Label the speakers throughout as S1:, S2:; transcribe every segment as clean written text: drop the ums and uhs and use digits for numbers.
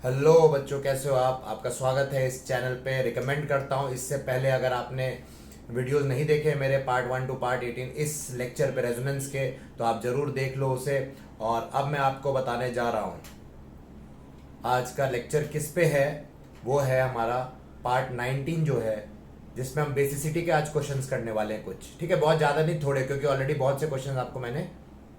S1: Hello बच्चों, कैसे हो आप? आपका स्वागत है इस चैनल पे। रिकमेंड करता हूँ इससे पहले अगर आपने वीडियोस नहीं देखे मेरे पार्ट 1 टू पार्ट 18 इस लेक्चर पे रेजोनेंस के, तो आप ज़रूर देख लो उसे। और अब मैं आपको बताने जा रहा हूँ आज का लेक्चर किस पे है। वो है हमारा पार्ट 19 जो है, जिसमें हम बेसिसिटी के आज क्वेश्चंस करने वाले हैं कुछ। ठीक है, बहुत ज़्यादा नहीं, थोड़े, क्योंकि ऑलरेडी बहुत से क्वेश्चंस आपको मैंने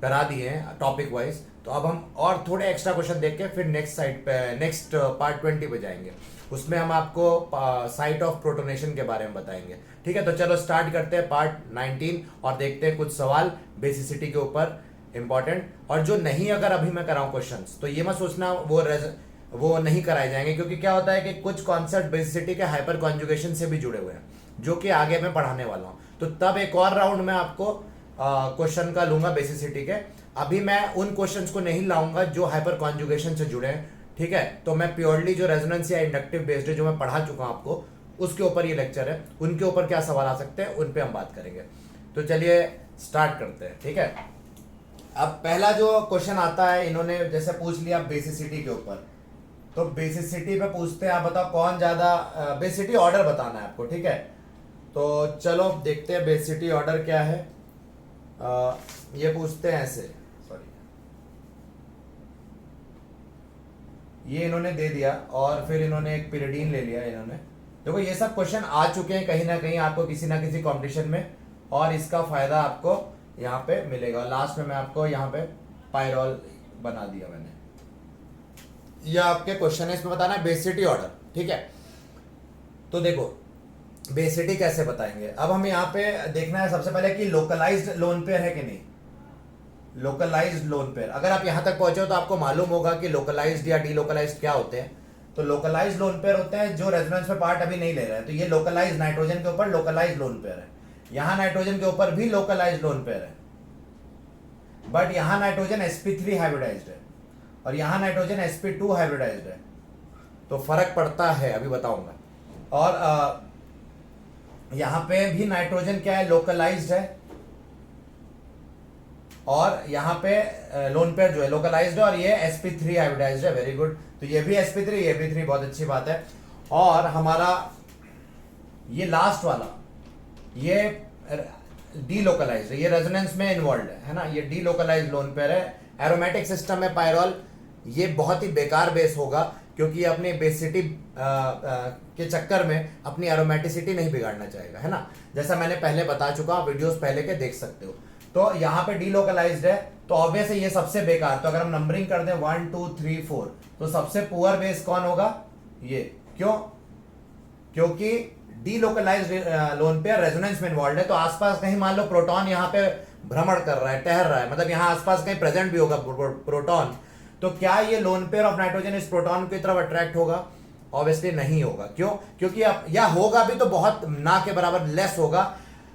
S1: करा दिए हैं टॉपिक वाइज। तो अब हम और थोड़े एक्स्ट्रा क्वेश्चन देख के फिर नेक्स्ट साइड पे, नेक्स्ट पार्ट 20 पे जाएंगे। उसमें हम आपको साइट ऑफ प्रोटोनेशन के बारे में बताएंगे। ठीक है, तो चलो स्टार्ट करते हैं पार्ट 19 और देखते हैं कुछ सवाल बेसिसिटी के ऊपर इंपॉर्टेंट। और जो नहीं अगर अभी मैं कराऊं क्वेश्चंस, तो ये मत सोचना वो नहीं कराए जाएंगे, क्योंकि क्या होता है कि कुछ कॉन्सेप्ट बेसिसिटी के हाइपर कॉन्जुगेशन से भी जुड़े हुए हैं, जो कि आगे मैं पढ़ाने वाला हूँ। तो तब एक और राउंड में आपको क्वेश्चन का लूंगा बेसिसिटी के। अभी मैं उन क्वेश्चंस को नहीं लाऊंगा जो हाइपर कॉन्जुगेशन से जुड़े हैं। ठीक है, तो मैं प्योरली जो रेजोनेंस या इंडक्टिव बेस्ड है, जो मैं पढ़ा चुका हूं आपको, उसके ऊपर ये लेक्चर है। उनके ऊपर क्या सवाल आ सकते हैं उन पे हम बात करेंगे। तो चलिए स्टार्ट करते हैं। ठीक है, अब पहला जो क्वेश्चन आता है, इन्होंने जैसे पूछ लिया बेसिसिटी के ऊपर, तो बेसिसिटी पे पूछते हैं, आप बताओ कौन ज्यादा बेसिसिटी ऑर्डर बताना है आपको। ठीक है, तो चलो देखते हैं बेसिसिटी ऑर्डर क्या है। ये पूछते हैं ऐसे, सॉरी, ये इन्होंने दे दिया और फिर इन्होंने एक पिरिडीन ले लिया। इन्होंने देखो ये सब क्वेश्चन आ चुके हैं कहीं ना कहीं आपको किसी ना किसी कंपटीशन में, और इसका फायदा आपको यहाँ पे मिलेगा। लास्ट में मैं आपको यहाँ पे पायरोल बना दिया मैंने। यह आपके क्वेश्चन है, इसमें बताना है बेसिसिटी ऑर्डर। ठीक है, तो देखो बेसिसिटी कैसे बताएंगे। अब हम यहाँ पे देखना है सबसे पहले कि लोकलाइज्ड लोन पेयर है कि नहीं। लोकलाइज्ड लोन पेयर, अगर आप यहां तक पहुंचे हो तो आपको मालूम होगा कि लोकलाइज्ड या डीलोकलाइज्ड क्या होते हैं। तो लोकलाइज्ड लोन पेयर होते हैं जो रेजोनेंस में पार्ट अभी नहीं ले रहे हैं। तो ये लोकलाइज्ड नाइट्रोजन के ऊपर लोकलाइज्ड लोन पेयर है। यहां नाइट्रोजन के ऊपर भी लोकलाइज्ड लोन पेयर है, बट यहां नाइट्रोजन sp3 हाइब्रिडाइज्ड है और यहां नाइट्रोजन sp2 हाइब्रिडाइज्ड है। तो फर्क पड़ता है, अभी बताऊंगा। और यहां पे भी नाइट्रोजन क्या है, लोकलाइज्ड है, और यहाँ पे लोन पेयर जो है लोकलाइज्ड है, और ये sp3 हाइब्रिडाइज्ड है। वेरी गुड, तो ये भी sp3 ये भी 3, बहुत अच्छी बात है। और हमारा ये लास्ट वाला ये डीलोकलाइज्ड है, ये रेजोनेंस में इन्वॉल्व है ना। ये डीलोकलाइज्ड लोन पेयर है। एरोमेटिक सिस्टम में पायरोल ये बहुत ही बेकार बेस होगा, क्योंकि ये अपनी बेसिसिटी के चक्कर में अपनी एरोमेटिसिटी नहीं बिगाड़ना चाहेगा, है ना। जैसा मैंने पहले बता चुका, आप वीडियोस पहले के देख सकते हो। तो यहाँ पे डीलोकलाइज्ड है, तो ऑब्वियस है ये सबसे बेकार। तो अगर हम नंबरिंग कर दें 1 2 3 4, तो सबसे पुअर बेस कौन होगा, ये। क्यों? क्योंकि डीलोकलाइज्ड लोन पेयर रेजोनेंस में इन्वॉल्व है। तो आसपास कहीं मान लो प्रोटॉन यहाँ पे भ्रमण कर रहा है, टहर रहा है, मतलब यहाँ आसपास कहीं प्रेजेंट भी होगा प्रोटॉन, तो क्या ये लोन पेयर ऑफ नाइट्रोजन इस प्रोटॉन की तरफ अट्रैक्ट होगा? ऑब्वियसली नहीं होगा। क्यों? क्योंकि अब या होगा भी तो बहुत ना के बराबर, लेस होगा,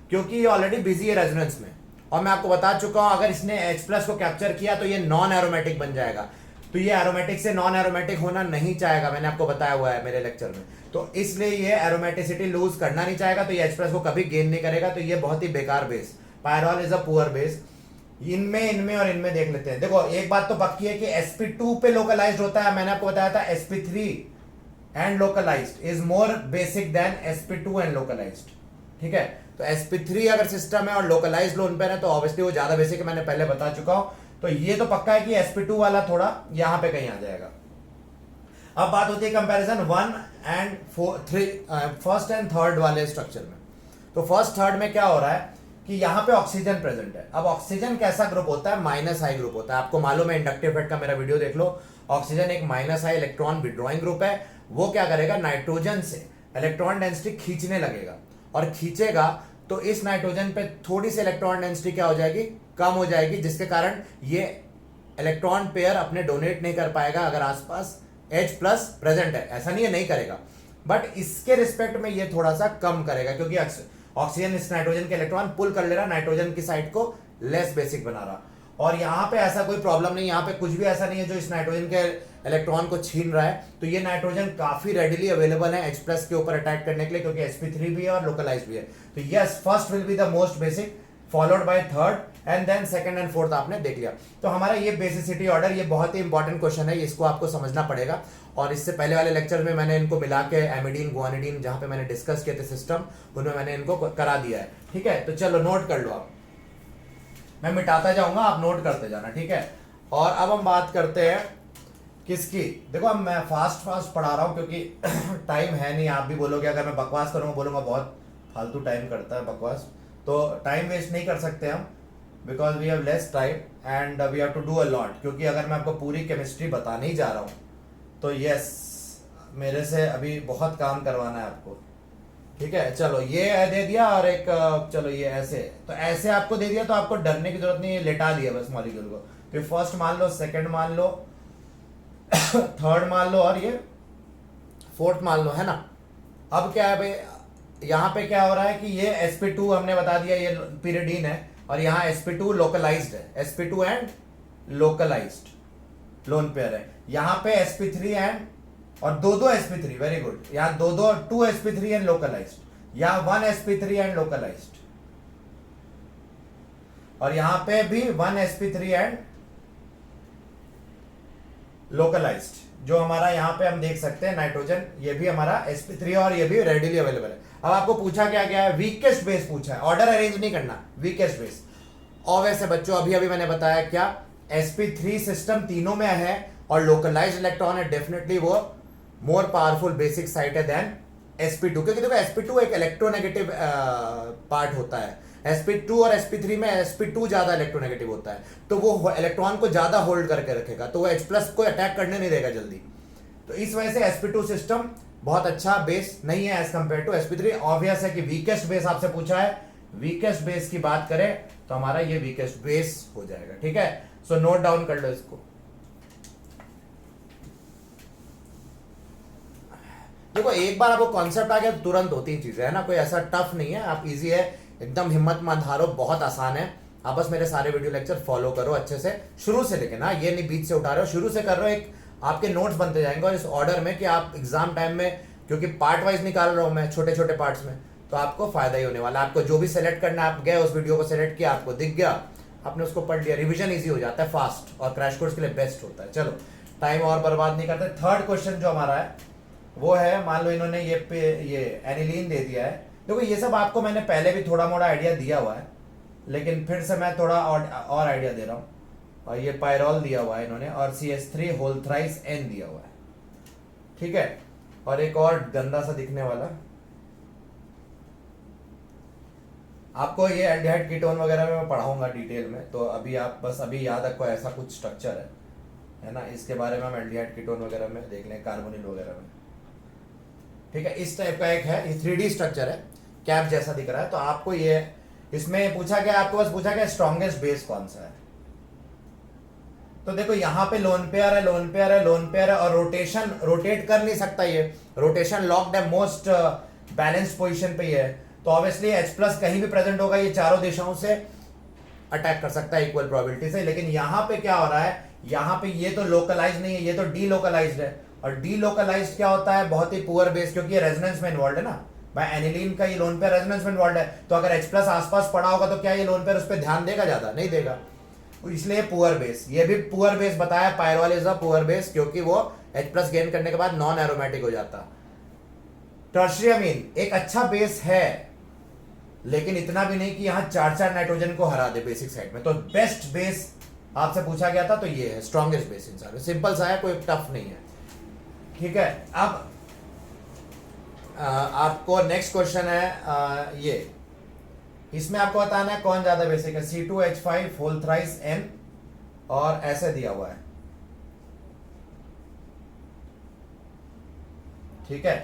S1: क्योंकि ये ऑलरेडी बिजी है रेजोनेंस में। और मैं आपको बता चुका हूं, अगर इसने H+ को कैप्चर किया तो ये नॉन एरोमेटिक बन जाएगा। तो ये एरोमेटिक से नॉन एरोमेटिक होना नहीं चाहेगा, मैंने आपको बताया हुआ है मेरे लेक्चर में। तो इसलिए ये एरोमेटिसिटी लूज करना नहीं चाहेगा, तो ये H+ को कभी गेन नहीं करेगा। तो ये बहुत ही बेकार base, pyrrole is a poor base. इनमें और इनमें देख लेते हैं। देखो एक बात तो पक्की है कि sp2 पे लोकलाइज्ड होता है। मैंने आपको बताया था sp3 and localized is more basic than sp2 and localized. ठीक है, तो sp3 अगर सिस्टम है और लोकलाइज्ड लोन पेयर है तो ऑब्वियसली वो ज्यादा बेसिक है, मैंने पहले बता चुका हूं। तो ये तो पक्का है कि sp2 वाला थोड़ा यहां पे कहीं आ जाएगा। अब बात होती है comparison 1 and 3, first and third वाले स्ट्रक्चर में। तो फर्स्ट थर्ड में क्या हो रहा है कि यहाँ पे ऑक्सीजन प्रेजेंट है। अब ऑक्सीजन कैसा ग्रुप होता है, -I ग्रुप होता है। आपको मालूम है, इंडक्टिव इफेक्ट का मेरा वीडियो देख लो। ऑक्सीजन एक -I इलेक्ट्रॉन विड्रॉइंग ग्रुप है। वो क्या करेगा, नाइट्रोजन से इलेक्ट्रॉन डेंसिटी खींचने लगेगा, और खींचेगा तो इस नाइट्रोजन पे थोड़ी सी इलेक्ट्रॉन डेंसिटी क्या हो जाएगी, कम हो जाएगी, जिसके कारण ये इलेक्ट्रॉन पेयर अपने डोनेट नहीं कर पाएगा अगर आसपास H+ प्रेजेंट है। ऐसा नहीं है नहीं करेगा, बट इसके रिस्पेक्ट में ये थोड़ा सा कम करेगा, क्योंकि ऑक्सीजन इस नाइट्रोजन के इलेक्ट्रॉन पुल कर ले रहा, नाइट्रोजन की साइड को लेस बेसिक बना रहा। और यहाँ पे ऐसा कोई प्रॉब्लम नहीं, यहाँ पे कुछ भी ऐसा नहीं है जो इस नाइट्रोजन के इलेक्ट्रॉन को छीन रहा है। तो ये नाइट्रोजन काफी रेडिली अवेलेबल है H+ के ऊपर अटैक करने के लिए, क्योंकि sp3 भी है और लोकलाइज्ड भी है। तो yes, first will be the most basic, followed by third, and then second and fourth आपने देख लिया। तो हमारा ये बेसिसिटी ऑर्डर ये बहुत ही इंपॉर्टेंट क्वेश्चन है, इसको आपको समझना पड़ेगा। और इससे पहले वाले लेक्चर में मैंने इनको मिला के एमिडीन गुआनिडीन जहां पे मैंने डिस्कस किए थे सिस्टम, उनमें मैंने इनको करा दिया है। ठीक है, तो चलो नोट कर लो आप, मैं मिटाता जाऊंगा, आप नोट करते जाना। ठीक है, और अब हम बात करते हैं किसकी। देखो अब मैं फास्ट पढ़ा रहा हूं क्योंकि टाइम है नहीं। आप भी बोलोगे अगर मैं बकवास करूंगा, बोलूंगा बहुत फालतू टाइम करता है बकवास, तो टाइम वेस्ट नहीं कर सकते हम, because we have less time and we have to do a lot. क्योंकि अगर मैं आपको पूरी केमिस्ट्री बताने ही जा रहा हूँ तो यस, मेरे से अभी बहुत काम करवाना है आपको। ठीक है, चलो ये दे दिया, और एक चलो ये ऐसे, तो ऐसे आपको दे दिया तो आपको डरने की जरूरत नहीं है, लेटा दिया बस मॉलिक्यूल को। फिर फर्स्ट मान लो, सेकंड मान लो, थर्ड मान लो, और ये फोर्थ मान लो, है ना। अब क्या है भाई, यहाँ पे क्या हो रहा है कि ये sp2 हमने बता दिया ये pyridine है, और यहाँ sp2 लोकलाइज्ड है, sp2 and localised lone pair है। यहाँ पे sp3 एंड, और दो sp3, वेरी गुड, यहाँ दो 2 sp3 एंड लोकलाइज्ड, यहाँ 1 sp3 एंड लोकलाइज्ड, और यहाँ पे भी 1 sp3 एंड लोकलाइज्ड। जो हमारा यहाँ पे हम देख सकते हैं नाइट्रोजन, ये भी हमारा sp3 और ये भी रेडिली अवेलेबल है। अब आपको पूछा क्या गया है, वीकेस्ट बेस पूछा है, ऑर्डर अरेंज नहीं करना, वीकेस्ट बेस। और वैसे बच्चों अभी मैंने बताया क्या, sp3 सिस्टम तीनों में है, और लोकलाइज्ड इलेक्ट्रॉन है, डेफिनेटली वो मोर पावरफुल बेसिक साइट है देन sp2। क्योंकि देखो sp2 एक इलेक्ट्रोनेगेटिव पार्ट होता है, sp2 और sp3 में sp2 ज्यादा इलेक्ट्रोनेगेटिव होता है, तो वो इलेक्ट्रॉन को ज्यादा होल्ड करके रखेगा, तो वो H+ को अटैक करने नहीं देगा जल्दी। तो इस वजह से sp2 सिस्टम बहुत अच्छा बेस नहीं है as compare to sp3। Obvious है कि वीकेस्ट बेस आपसे पूछा है, वीकेस्ट बेस की बात करें तो हमारा ये वीकेस्ट बेस हो जाएगा। ठीक है, सो नोट डाउन कर लो इसको। देखो एक बार आपको कॉन्सेप्ट आ गया तो तुरंत होती चीजें है ना, कोई ऐसा टफ नहीं है, आप इजी है, एकदम हिम्मत मत हारो, बहुत आसान है। आप बस मेरे सारे वीडियो लेक्चर फॉलो करो अच्छे से, शुरू से लेके ना, ये नहीं बीच से उठा रहे हो, शुरू से कर रहे हो, एक आपके नोट्स बनते जाएंगे, और इस ऑर्डर में कि आप एग्जाम टाइम में, क्योंकि पार्ट वाइज निकाल रहा हूं मैं छोटे छोटे पार्ट्स में, तो आपको फायदा ही होने वाला। आपको जो भी सेलेक्ट करना है, आप गए उस वीडियो को सेलेक्ट किया, आपको दिख गया, आपने उसको पढ़ लिया, रिवीजन इजी हो जाता है, फास्ट, और क्रैश कोर्स के लिए बेस्ट होता है। चलो टाइम और बर्बाद नहीं करते। थर्ड क्वेश्चन जो हमारा है वो है, मान लो इन्होंने ये एनिलीन दे दिया है। देखो ये सब आपको मैंने पहले भी थोड़ा मोड़ा आइडिया दिया हुआ है, लेकिन फिर से मैं थोड़ा और आइडिया दे रहा हूँ। और ये पायरोल दिया हुआ है इन्होंने, और CH3 होल थ्राइस N दिया हुआ है। ठीक है, और एक और गंदा सा दिखने वाला, आपको ये एल्डिहाइड कीटोन वगैरह में मैं पढ़ाऊंगा डिटेल में, तो अभी आप बस अभी याद रखो ऐसा कुछ स्ट्रक्चर है ना, इसके बारे में हम एल्डिहाइड कीटोन वगैरह में देख लें, कार्बोनिल वगैरह में। ठीक है, इस टाइप का एक है, ये 3D स्ट्रक्चर है, कैप जैसा दिख रहा है। तो आपको ये इसमें पूछा गया, आपको बस पूछा गया स्ट्रॉन्गेस्ट बेस कौन सा है। तो देखो यहाँ पे लोन पेयर है, लोन पेयर है, लोन पेयर है, और रोटेशन, रोटेट कर नहीं सकता, ये रोटेशन लॉक्ड है, मोस्ट बैलेंस्ड पोजीशन पे ही है। तो ऑब्वियसली H+ कहीं भी प्रेजेंट होगा, ये चारों दिशाओं से अटैक कर सकता है इक्वल प्रोबेबिलिटी से। लेकिन यहाँ पे क्या हो रहा है, यहाँ पे ये तो लोकलाइज नहीं है, ये तो डीलोकलाइज्ड है। और डीलोकलाइज्ड क्या होता है, बहुत ही पुअर बेस, क्योंकि ये रेजोनेंस में इन्वॉल्व है ना, भाई एनिलीन का ये लोन पेयर रेजोनेंस में इन्वॉल्व है। तो अगर H+ आसपास पड़ा होगा तो क्या ये लोन पेयर उस पर ध्यान देगा, ज्यादा नहीं देगा, इसलिए पुअर बेस। ये भी पुअर बेस बताया, pyrrole is a poor base, क्योंकि वो H+ गेन करने के बाद नॉन एरोमेटिक हो जाता। टर्शियरी अमीन एक अच्छा बेस है, लेकिन इतना भी नहीं कि यहाँ 4 नाइट्रोजन को हरा दे बेसिक साइड में। तो बेस्ट बेस आपसे पूछा गया था, तो ये है स्ट्रॉन्गेस्ट बेस इन सारे, सिंपल सा है, कोई टफ नहीं है। ठीक है, अब आपको नेक्स्ट क्वेश्चन है ये, इसमें आपको बताना है कौन ज्यादा बेसिक है, C2H5 होल थ्राइस N, और ऐसे दिया हुआ है। ठीक है,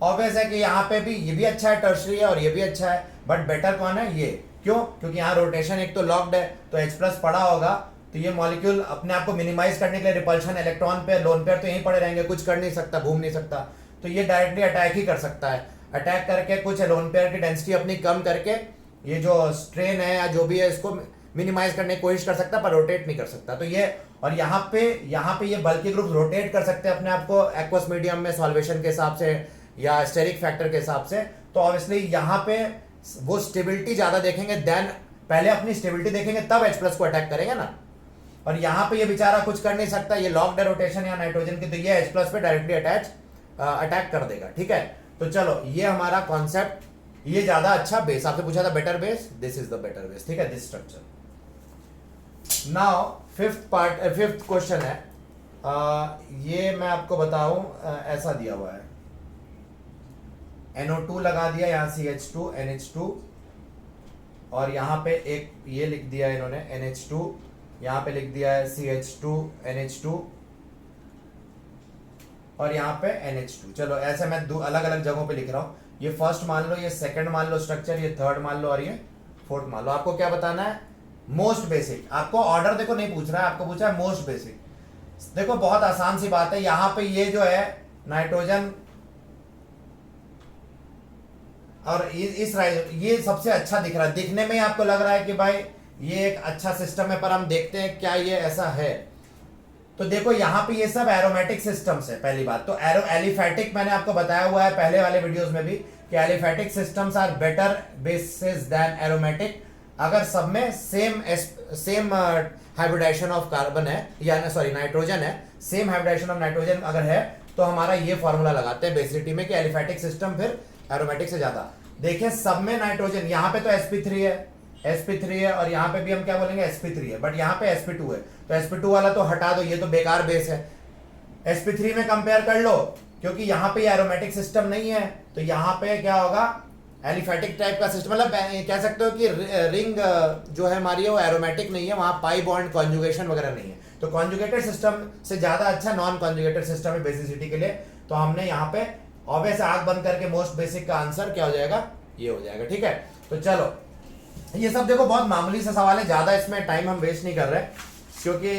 S1: ऑब्वियस है कि यहाँ पे भी ये भी अच्छा है, टर्शरी है, और ये भी अच्छा है, बट बेटर कौन है, ये। क्यों? क्योंकि यहाँ रोटेशन एक तो लॉक्ड है, तो H+ पड़ा होगा, तो ये मॉलिक्यूल अपने आप को मिनिमाइज करने के लिए रिपल्शन इलेक्ट्रॉन पे, लोन पेयर तो यहीं पड़े रहेंगे, कुछ कर नहीं सकता, घूम नहीं सकता, तो ये डायरेक्टली अटैक ही कर सकता है। अटैक करके कुछ लोन पेयर की डेंसिटी अपनी कम करके ये जो स्ट्रेन है या जो भी है इसको मिनिमाइज करने की कोशिश कर सकता है, पर रोटेट नहीं कर सकता। तो ये, और यहाँ पे ये बल्कि ग्रुप रोटेट कर सकते हैं अपने आप को एक्वस मीडियम में सॉल्वेशन के हिसाब से या स्टेरिक फैक्टर के हिसाब से। तो ऑब्वियसली यहाँ पे वो स्टेबिलिटी ज्यादा देखेंगे देन पहले अपनी स्टेबिलिटी देखेंगे तब H+ को अटैक करेंगे ना। और यहां पे ये बेचारा कुछ कर नहीं सकता, ये लॉक्ड है रोटेशन या नाइट्रोजन की, तो ये H+ पे डायरेक्टली अटैक कर देगा। ठीक है, तो चलो ये हमारा कॉन्सेप्ट, ये ज्यादा अच्छा बेस, आपसे पूछा था better base, this is the better base. ठीक है, this structure. Now fifth question है, ये मैं आपको बताऊं, ऐसा दिया हुआ है, NO2 लगा दिया, यहां CH2 NH2, और यहां पे एक ये लिख दिया इन्होंने NH2, यहां पे लिख दिया है CH2 NH2, और यहाँ पे NH2। चलो ऐसे मैं दो अलग अलग जगहों पे लिख रहा हूँ, ये फर्स्ट मान लो, ये सेकंड मान लो स्ट्रक्चर, ये थर्ड मान लो, और ये फोर्थ मान लो। आपको क्या बताना है? Most basic. आपको ऑर्डर देखो नहीं पूछ रहा है, आपको पूछा है मोस्ट बेसिक। देखो बहुत आसान सी बात है, यहाँ पे ये जो है नाइट्रोजन और ये सबसे अच्छा दिख रहा है, दिखने में आपको लग रहा है कि भाई ये एक अच्छा सिस्टम है, पर हम देखते हैं क्या ये ऐसा है। तो देखो यहाँ पे ये सब एरोमेटिक सिस्टम्स है। पहली बात तो एलिफैटिक, मैंने आपको बताया हुआ है पहले वाले वीडियोस में भी कि aliphatic systems are better bases than aromatic, अगर सब में सेम हाइब्रिडाइजेशन ऑफ कार्बन है, या सॉरी नाइट्रोजन है, सेम हाइब्रिडाइजेशन ऑफ नाइट्रोजन अगर है, तो हमारा ये फॉर्मूला लगाते हैं बेसिसिटी में कि एलिफैटिक सिस्टम फिर एरोमेटिक से ज्यादा। देखिए सब में नाइट्रोजन, यहाँ पे तो sp3 है, और यहाँ पे भी हम क्या बोलेंगे sp3 है, बट यहाँ पे sp2 है, तो sp2 वाला तो हटा दो, ये तो बेकार बेस है। sp3 में कंपेयर कर लो, क्योंकि यहाँ पे एरोमेटिक सिस्टम नहीं है, तो यहाँ पे क्या होगा, एलिफैटिक टाइप का सिस्टम, मतलब कह सकते हो कि रिंग जो है हमारी वो एरोमेटिक नहीं है, वहां पाई बॉन्ड कॉन्जुगेशन वगैरह नहीं है, तो कॉन्जुगेटेड सिस्टम से ज्यादा अच्छा नॉन कॉन्जुगेटेड सिस्टम है बेसिसिटी के लिए। तो हमने यहाँ पे ऑब्वियस आंख बंद करके मोस्ट बेसिक का आंसर क्या हो जाएगा, ये हो जाएगा। ठीक है, तो चलो ये सब देखो बहुत मामूली सा सवाल है, ज्यादा इसमें टाइम हम वेस्ट नहीं कर रहे, क्योंकि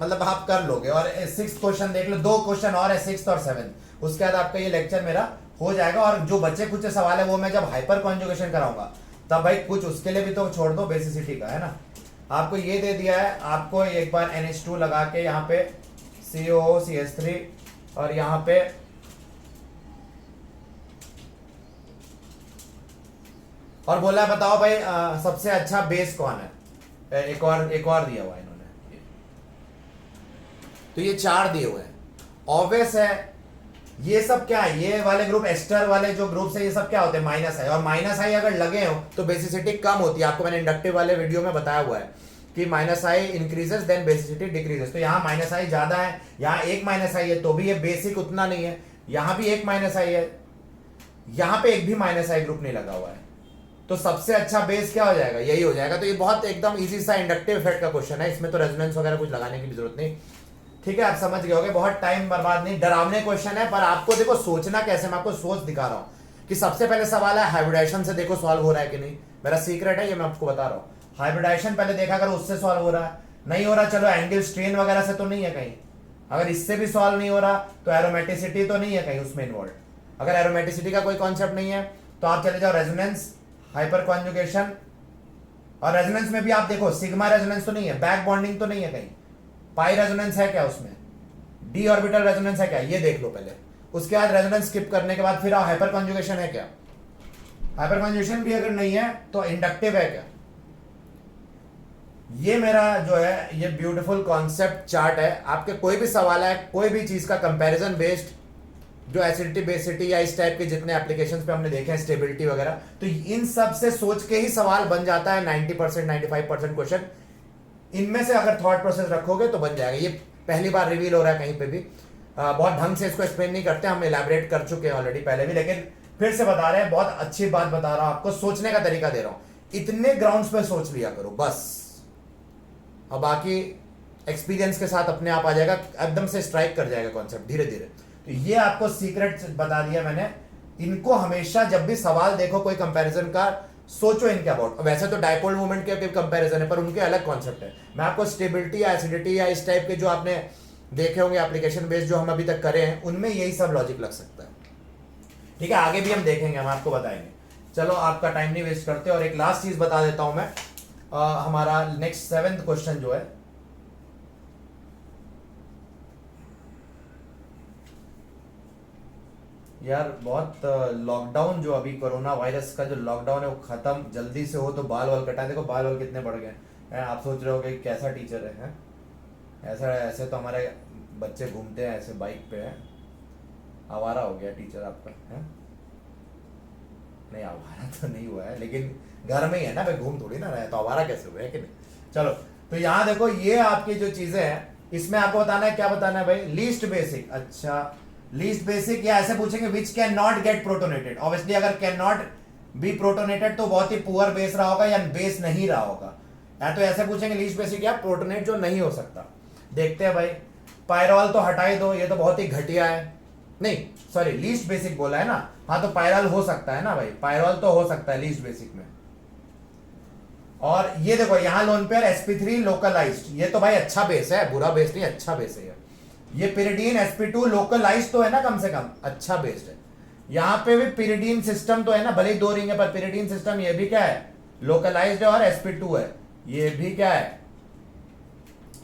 S1: मतलब आप कर लोगे। और 6th क्वेश्चन देख लो, 2 क्वेश्चन और है 6th और 7th, उसके बाद आपका ये लेक्चर मेरा हो जाएगा। और जो बच्चे कुछ सवाल है वो मैं जब हाइपर कॉन्जुगेशन कराऊंगा तब भाई कुछ उसके लिए भी तो छोड़ दो बेसिसिटी का, है ना। आपको ये दे दिया है, आपको एक बार NH2 लगा के यहाँ पे COOCH3 और यहाँ पे और बोला बताओ भाई सबसे अच्छा बेस कौन है। एक और दिया हुआ है इन्होंने, तो ये 4 दिए हुए हैं। ऑब्वियस है ये सब क्या है, ये वाले ग्रुप एस्टर वाले जो ग्रुप्स है ये सब क्या होते हैं, -I, और -I अगर लगे हो तो बेसिसिटी कम होती है। आपको मैंने इंडक्टिव वाले वीडियो में बताया हुआ है कि -I increases then basicity decreases. तो यहाँ -I ज्यादा है, यहाँ एक -I है, तो भी ये बेसिक उतना नहीं है। यहाँ भी एक -I है, यहाँ पे एक भी -I ग्रुप नहीं लगा हुआ है, तो सबसे अच्छा बेस क्या हो जाएगा, यही हो जाएगा। तो ये बहुत एकदम इजी सा इंडक्टिव इफेक्ट का क्वेश्चन है, इसमें तो रेजोनेंस वगैरह कुछ लगाने की भी जरूरत नहीं। ठीक है, आप समझ गए होंगे, बहुत टाइम बर्बाद नहीं, डरावने क्वेश्चन है, पर आपको देखो सोचना कैसे, मैं आपको सोच दिखा रहा हूं कि सबसे पहले सवाल है हाइब्रिडाइजेशन से देखो सॉल्व हो रहा है कि नहीं। मेरा सीक्रेट है ये, मैं आपको बता रहा हूं। हाइब्रिडाइजेशन पहले देखा करो, उससे सॉल्व हो रहा है, नहीं हो रहा चलो एंगल स्ट्रेन वगैरह से तो नहीं है कहीं, अगर इससे भी सॉल्व नहीं हो रहा तो एरोमेटिसिटी तो नहीं है कहीं उसमें इन्वॉल्व। अगर एरोमेटिसिटी का कोई कॉन्सेप्ट नहीं है तो आप चले जाओ रेजोनेंस, हाइपर कॉन्जुगेशन, और रेजोनेंस में भी आप देखो सिग्मा रेजोनेंस तो नहीं है, बैक बॉन्डिंग तो नहीं है कहीं, पाई रेजोनेंस है क्या उसमें, डी ऑर्बिटल रेजोनेंस है क्या, ये देख लो पहले। उसके बाद रेजोनेंस स्किप करने के बाद फिर आओ हाइपर कॉन्जुगेशन है क्या, हाइपर कॉन्जुगेशन भी अगर नहीं है तो इंडक्टिव है क्या। ये मेरा जो है ये ब्यूटीफुल कॉन्सेप्ट चार्ट है। आपके कोई भी सवाल है, कोई भी चीज का कंपैरिजन बेस्ड, जो एसिडिटी बेसिडिटी या इस टाइप के जितने एप्लीकेशंस पे हमने देखे हैं, स्टेबिलिटी वगैरह, तो इन सब से सोच के ही सवाल बन जाता है। 90% 95% क्वेश्चन इनमें से अगर थॉट प्रोसेस रखोगे तो बन जाएगा। ये पहली बार रिवील हो रहा है कहीं पे भी, बहुत ढंग से इसको एक्सप्लेन नहीं करते, हम इलैबोरेट कर चुके हैं ऑलरेडी पहले भी, लेकिन फिर से बता रहे हैं, बहुत अच्छी बात बता रहा हूं आपको, सोचने का तरीका दे रहा हूं। इतने ग्राउंड्स पे सोच लिया करो बस, और बाकी एक्सपीरियंस के साथ अपने आप आ जाएगा, एकदम से स्ट्राइक कर जाएगा कॉन्सेप्ट धीरे धीरे। तो ये आपको सीक्रेट बता दिया मैंने। इनको हमेशा जब भी सवाल देखो कोई कंपैरिजन का, सोचो इनके अबाउट। वैसे तो डायपोल मूवमेंट के कंपैरिजन है, पर उनके अलग कॉन्सेप्ट है। मैं आपको स्टेबिलिटी या एसिडिटी या इस टाइप के जो आपने देखे होंगे एप्लीकेशन बेस्ड जो हम अभी तक करे हैं, उनमें यही सब लॉजिक लग सकता है। ठीक है, आगे भी हम देखेंगे, हम आपको बताएंगे। चलो आपका टाइम नहीं वेस्ट करते, और एक लास्ट चीज बता देता हूं मैं, हमारा नेक्स्ट 7th क्वेश्चन जो है, यार बहुत लॉकडाउन जो अभी कोरोना वायरस का जो लॉकडाउन है वो खत्म जल्दी से हो तो बाल वाल कटाए। देखो बाल वाल कितने बढ़ गए हैं। आप सोच रहे हो कि कैसा टीचर है, हैं? ऐसा ऐसे तो हमारे बच्चे घूमते हैं ऐसे बाइक पे है। आवारा हो गया टीचर आपका, है? नहीं आवारा तो नहीं हुआ है, लेकिन घर में ही है ना भाई, घूम थोड़ी ना रहा है, तो आवारा कैसे हुआ है कि नहीं। चलो, तो यहाँ देखो ये आपकी जो चीजें हैं इसमें आपको बताना है, क्या बताना है भाई, लीस्ट बेसिक। अच्छा, लीस्ट बेसिक या ऐसे पूछेंगे which can not gate protonated. Obviously अगर कैन नॉट बी प्रोटोनेटेड तो बहुत ही पुअर बेस रहा होगा या बेस नहीं रहा होगा, या तो ऐसे पूछेंगे लीस्ट बेसिक या प्रोटोनेट जो नहीं हो सकता। देखते हैं भाई, पायरॉल तो हटा ही दो, ये तो बहुत ही घटिया है। नहीं सॉरी, लीस्ट बेसिक बोला है ना, हाँ तो पायरॉल हो सकता है ना भाई, पायरॉल तो हो सकता है लीस्ट बेसिक में। और ये देखो यहाँ लोन पेयर sp3 लोकलाइज्ड, ये तो भाई अच्छा बेस है, बुरा बेस नहीं, अच्छा बेस है ये पिरिडीन sp2 लोकलाइज्ड तो है ना, कम से कम अच्छा बेस्ड है। यहाँ पे भी पिरिडीन सिस्टम तो है ना, भले ही 2 रिंग है पर पिरिडीन सिस्टम ये भी क्या है, लोकलाइज्ड है और sp2 है, ये भी क्या है,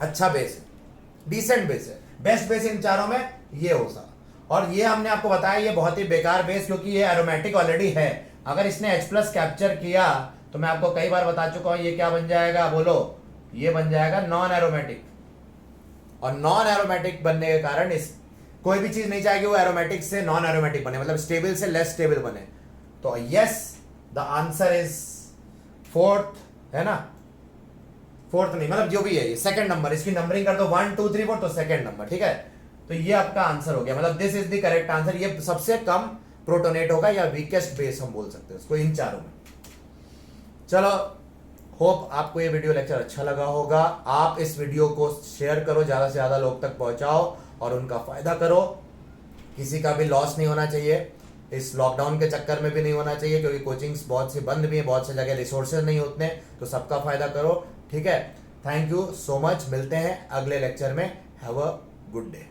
S1: अच्छा बेस है, डिसेंट बेस है। बेस्ट बेस इन चारों में ये हो सा। और ये हमने आपको बताया ये बहुत ही बेकार बेस, क्योंकि ये एरोमेटिक ऑलरेडी है। अगर इसने H+ कैप्चर किया तो मैं आपको कई बार बता चुका हूं ये क्या बन जाएगा, बोलो, ये बन जाएगा नॉन एरोमेटिक। और नॉन एरोमेटिक बनने के कारण इस कोई भी चीज नहीं चाहेगी वो एरोमेटिक से नॉन एरोमेटिक बने, मतलब स्टेबल से लेस स्टेबल बने। तो yes, the answer is fourth, है ना, फोर्थ नहीं, मतलब जो भी है ये सेकंड नंबर, इसकी नंबरिंग कर दो 1 2 3 4, तो सेकंड नंबर, ठीक है। तो ये आपका आंसर हो गया, मतलब this is the correct answer. ये सबसे कम प्रोटोनेट होगा या वीकेस्ट बेस हम बोल सकते हैं उसको इन चारों में। चलो, होप आपको ये वीडियो लेक्चर अच्छा लगा होगा। आप इस वीडियो को शेयर करो, ज्यादा से ज्यादा लोग तक पहुंचाओ और उनका फायदा करो। किसी का भी लॉस नहीं होना चाहिए, इस लॉकडाउन के चक्कर में भी नहीं होना चाहिए, क्योंकि कोचिंग्स बहुत सी बंद भी है, बहुत सी जगह रिसोर्सेज नहीं उतने, तो सबका फायदा करो, ठीक है। थैंक यू सो मच, मिलते हैं अगले लेक्चर में। Have a good day.